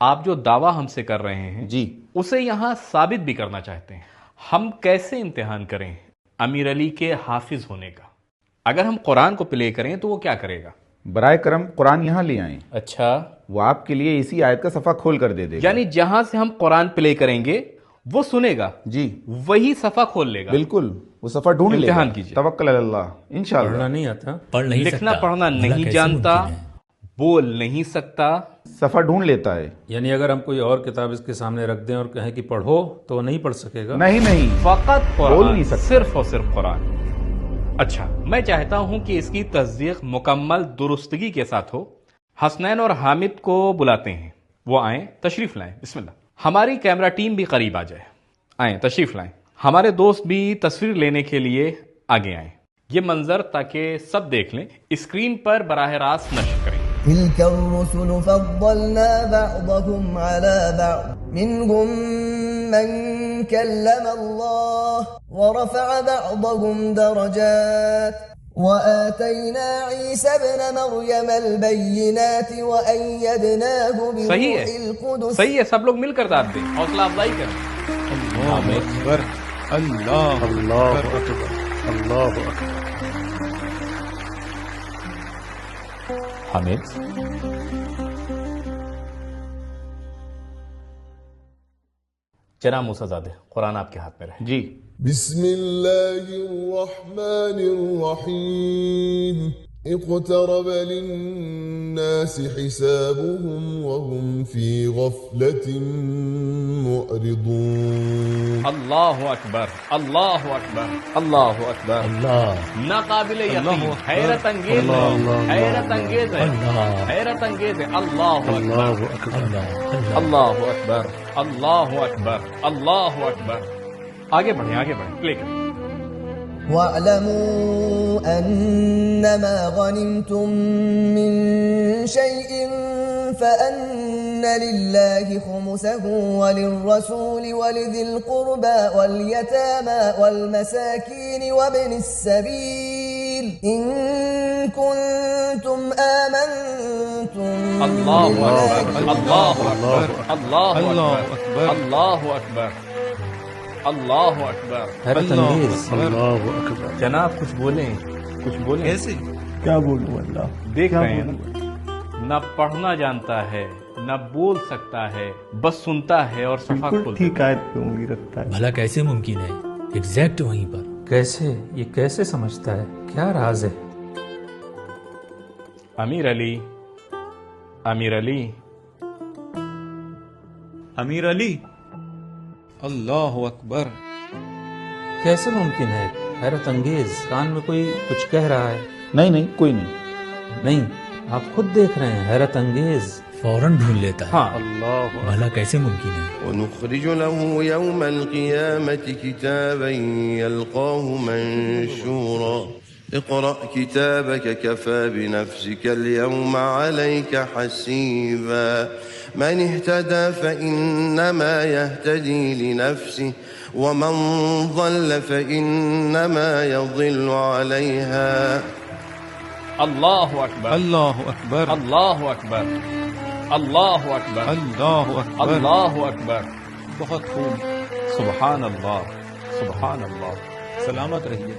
آپ جو دعویٰ ہم سے کر رہے ہیں جی اسے یہاں ثابت بھی کرنا چاہتے ہیں. ہم کیسے امتحان کریں امیر علی کے حافظ ہونے کا؟ اگر ہم قرآن کو پلے کریں تو وہ کیا کرے گا؟ برائے کرم قرآن یہاں لے آئیں، اچھا، وہ آپ کے لیے اسی آیت کا صفحہ کھول کر دے دے گا. یعنی جہاں سے ہم قرآن پلے کریں گے وہ سنے گا، جی وہی صفحہ کھول لے گا. بالکل، وہ صفحہ ڈھونڈ لے گا. امتحان کیجیے. توکل علی اللہ انشاءاللہ. پڑھنا نہیں آتا، پڑھ نہیں لکھنا سکتا، پڑھنا بھلا نہیں کیسے جانتا، ممکن ہے؟ بول نہیں سکتا. صفحہ ڈھونڈ لیتا ہے. یعنی اگر ہم کوئی اور کتاب اس کے سامنے رکھ دیں اور کہیں کہ پڑھو تو وہ نہیں پڑھ سکے گا؟ نہیں فقط بول قرآن، نہیں سکتا. صرف اور صرف قرآن. اچھا، میں چاہتا ہوں کہ اس کی تصدیق مکمل درستگی کے ساتھ ہو. حسنین اور حامد کو بلاتے ہیں، وہ آئیں، تشریف لائیں. بسم اللہ. ہماری کیمرہ ٹیم بھی قریب آ جائے. آئیں، تشریف لائیں. ہمارے دوست بھی تصویر لینے کے لیے آگے آئیں. یہ منظر تاکہ سب دیکھ لیں، اسکرین پر براہ راست نشر کریں. تلك الرسل فضلنا بعضهم على بعض منهم من كلم الله ورفع بعضهم درجات وآتينا عيسى ابن مريم البينات وأيدناه بروح القدس. صحیح ہے، سب لوگ مل کر داد دیں، حوصلہ افزائی کریں. اللہ اکبر، اللہ اکبر، اللہ اکبر. حامد، جناب موسیٰ زادے، قرآن آپ کے ہاتھ میں رہے. جی بسم اللہ الرحمن الرحیم. اقترب للناس حسابهم وهم في غفلة معرضون. اللہ اکبر، اللہ اکبر، اللہ اکبر. اللہ ناقابل یقین، حیرت انگیز ہے، حیرت انگیز ہے، حیرت انگیز ہے. اللہ اکبر، اللہ اکبر، اللہ اکبر، اللہ اکبر. آگے بڑھیں، آگے بڑھیں، پلے کریں. واعلموا أنما غنمتم من شيء فأن لله خمسه وللرسول ولذي القربى واليتامى والمساكين وابن السبيل إن كنتم آمنتم اللہ اکبر، اللہ اکبر، اللہ اکبر، اللہ اکبر، اللہ اکبر. حیرت انگیز. اللہ اکبر. جناب کچھ بولیں، کچھ بولیں. کیسے کیا بولوں اللہ؟ دیکھ رہے ہیں نا، نہ پڑھنا جانتا ہے نہ بول سکتا ہے، بس سنتا ہے اور صفحہ بالکل کھولتا ٹھیک آیت پہ انگلی رکھتا ہے. بھلا کیسے ممکن ہے؟ ایگزیکٹ وہیں پر. کیسے؟ یہ کیسے سمجھتا ہے؟ کیا راز ہے؟ امیر علی، امیر علی، امیر علی. اللہ اکبر. کیسے ممکن ہے؟ حیرت انگیز. کان میں کوئی کچھ کہہ رہا ہے. نہیں کوئی نہیں. نہیں، آپ خود دیکھ رہے ہیں. حیرت انگیز. فوراً ڈھونڈ لیتا ہے. ہاں. اللہ بھلا کیسے ممکن ہے؟ ونخرج له يوم القيامة كتابا يلقاه منشورا اقرأ كتابك كفى بنفسك اليوم عليك حسيبا من اهتدى فإنما يهتدي لنفسه ومن ضل فإنما يضل عليها. اللہ اکبر، اللہ اکبر، اللہ اکبر، اللہ اکبر، اللہ اکبر. اللہ اکبر. بہت خوب. سبحان اللہ، سبحان اللہ. سلامت رہیے.